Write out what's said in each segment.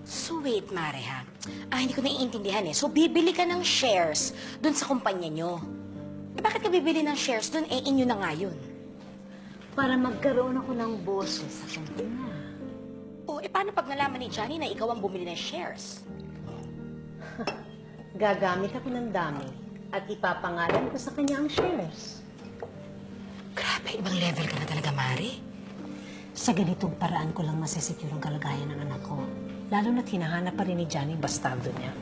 So wait, Mare, ha? Hindi ko naiintindihan eh. So bibili ka ng shares dun sa kumpanya nyo. Bakit ka bibili ng shares dun? Inyo na nga yun. Para magkaroon ako ng boso sa kumpanya. Paano pag nalaman ni Johnny na ikaw ang bumili ng shares? Gagamit ako ng dami at ipapangalan ko sa kanya ang shares. Grabe, ibang level ka na talaga, Mare. Sa ganitong paraan ko lang masisecure ang kalagayan ng anak ko. Lalo na't hinahanap pa rin ni Johnny bastardo niya.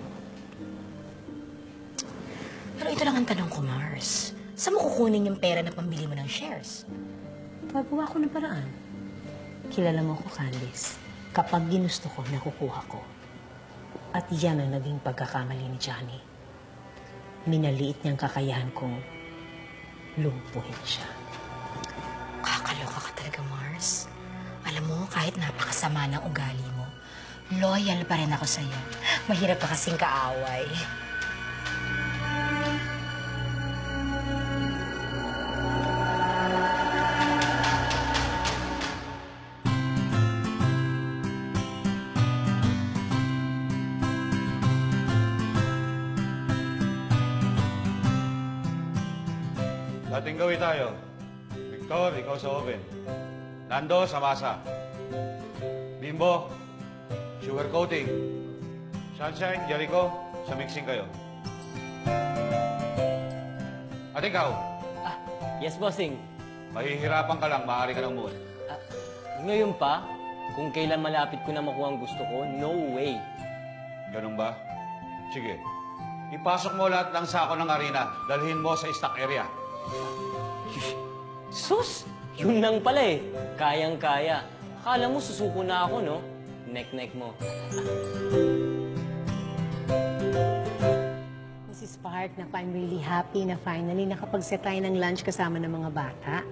Pero ito lang ang tanong ko, Mars. Saan mo kukunin yung pera na pambili mo ng shares? Gagawa ko ng paraan. Kilala mo ko, Candice. Kapag ginusto ko, nakukuha ko. At yan ang naging pagkakamali ni Johnny. Minaliit niyang kakayahan kong lumpuhin siya. Kakaloka ka talaga, Mars. Alam mo, kahit napakasama ng ugali mo, loyal pa rin ako sa'yo. Mahirap pa kasing kaaway. Dating gawin tayo. Victor, ikaw sa oven. Nando, sa masa. Bimbo, sugar coating. Sunshine, Jericho, sa mixing kayo. At ikaw, Yes, bossing. mahihirapan ka lang, maaari ka nang umuwi. Ngayon pa, kung kailan malapit ko na makuha ang gusto ko, no way. Ganun ba? Sige. Ipasok mo lahat ng sako ng arena. Dalhin mo sa stock area. Sus! Yun lang pala eh. Kayang-kaya. Akala mo susuko na ako, no? Nek-nek mo. Mrs. Park, naku, I'm really happy na finally nakapag-set tayo ng lunch kasama ng mga bata.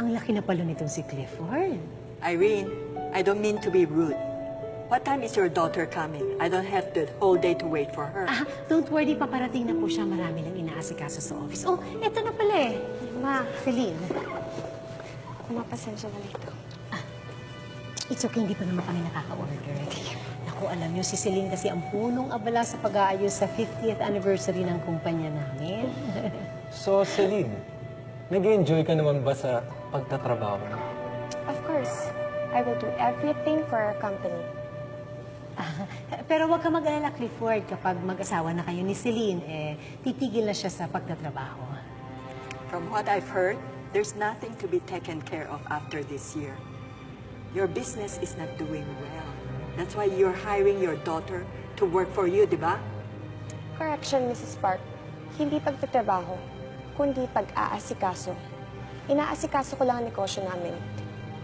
Ang laki na pala nitong si Clifford. Irene, I don't mean to be rude. What time is your daughter coming? I don't have the whole day to wait for her. Don't worry, paparating na po siya. Marami lang inaasikaso sa office. Oh, eto na pala eh. Ma, Celine. Mapasensya na dito. It's okay, hindi pa naman kami nakaka-order. Naku, alam niyo, si Celine kasi ang punong abala sa pag-aayos sa 50th anniversary ng kumpanya namin. So, Celine, nag-enjoy ka naman ba sa pagtatrabaho mo? Of course, I will do everything for our company. Pero huwag ka mag-alala, Clifford. Kapag mag-asawa na kayo ni Celine, titigil na siya sa pagtatrabaho. From what I've heard, there's nothing to be taken care of after this year. Your business is not doing well. That's why you're hiring your daughter to work for you, di ba? Correction, Mrs. Park. Hindi pagtatrabaho, kundi pag-aasikaso. Inaasikaso ko lang ang negosyo namin.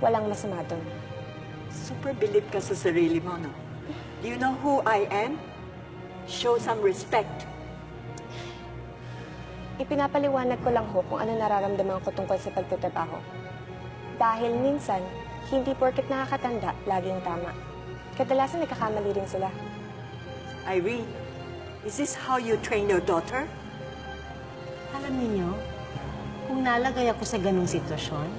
Walang masama doon. Super believe ka sa sarili mo, no? Do you know who I am? Show some respect. Ipinapaliwanag ko lang ho kung ano nararamdaman ko tungkol sa pagtatrabaho. Dahil minsan, hindi porket nakakatanda, laging tama. Kadalasan nagkakamali rin sila. Irene, is this how you train your daughter? Alam niyo, kung nalagay ako sa ganung sitwasyon,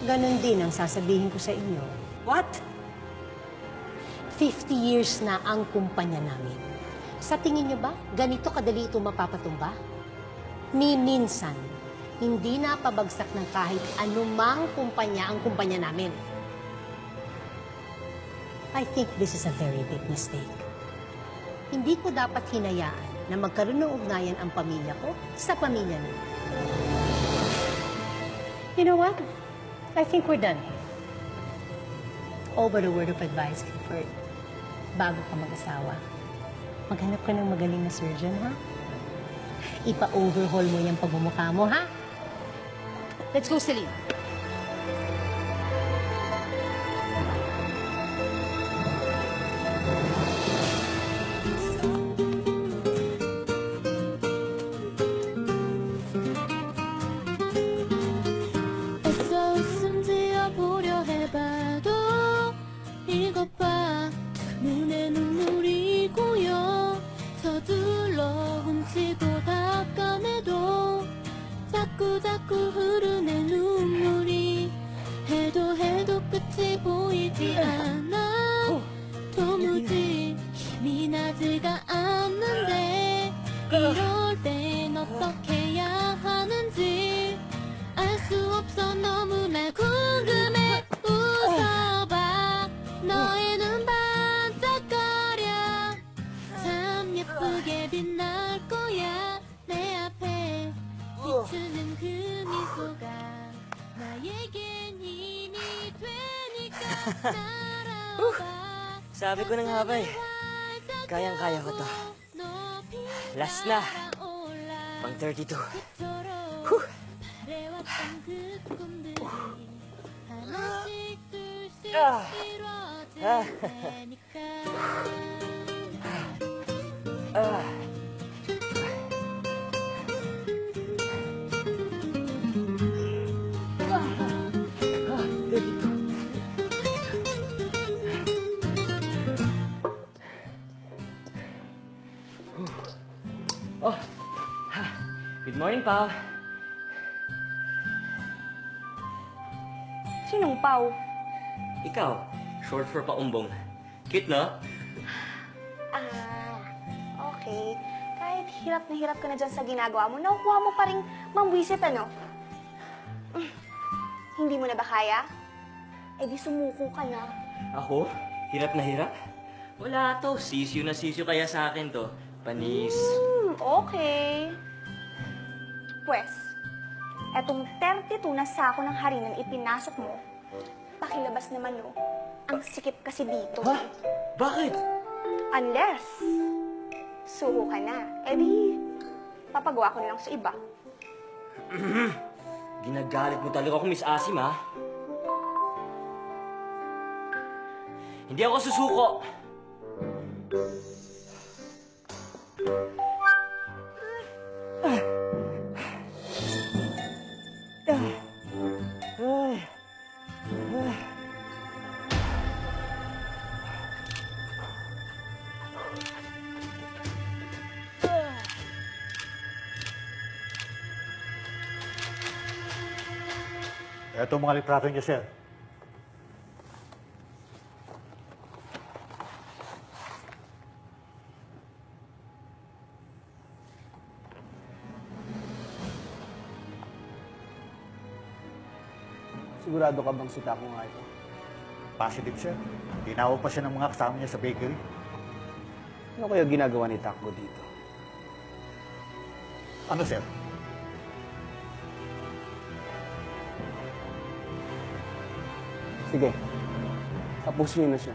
ganun din ang sasabihin ko sa inyo. What? 50 years na ang kumpanya namin. Sa tingin niyo ba, ganito kadali ito mapapatumba? Minsan, hindi na pabagsak ng kahit anumang kumpanya ang kumpanya namin. I think this is a very big mistake. Hindi ko dapat hinayaan na magkaroon ng ugnayan ang pamilya ko sa pamilya namin. You know what? I think we're done. Oh, but a word of advice, Clifford. Bago ka mag-asawa, maghanap ka ng magaling na surgeon, ha? Ipa-overhaul mo yung pagmumukha mo, ha? Let's go, Celine. 애써 웃음 지어보려 해봐도 이것 봐 눈에 눈물이 고여 서둘러 훔치고 닦아내도 자꾸 흐르는 눈물 미나지가 않는데 이럴 땐 어떻게 해야 하는지 알 수 없어 너무 날 궁금해 웃어봐 너의 눈 반짝거려 참 예쁘게 빛날 거야 내 앞에 비추는 그 미소가 나에겐 힘이 되니까 날아봐 Sabi ko na nga ba eh. Kayang-kaya ko to. Last na. Pang 32. Whew. Oh. Good morning, Pao. Sinong Pao? Ikaw, short for paumbong. Cute, no? Okay. Kahit hirap na hirap ka na dyan sa ginagawa mo, nakukuha mo pa rin mambwisit, ano? Hindi mo na ba kaya? Eh di sumuko ka na. Ako? Hirap na hirap? Wala to. Sisyo na sisyo kaya sa akin to. Panis. Okay. Pwes, etong 32 na sako ng harinan ipinasok mo, pakilabas naman, no? Ang sikip kasi dito. Ha? Bakit? Unless, suko ka na. Eh di, papagawa ko na lang sa iba. Ginagalit mo talaga ako, Miss Asim, ha? Hindi ako susuko. Ito mga litrato niyo, sir. Sigurado ka bang si Taco nga ito? Positive, sir. Tinawag pa siya ng mga kasama niya sa bakery. Ano kaya ginagawa ni Taco dito? Ano, sir? Sige, tapusin niyo na siya.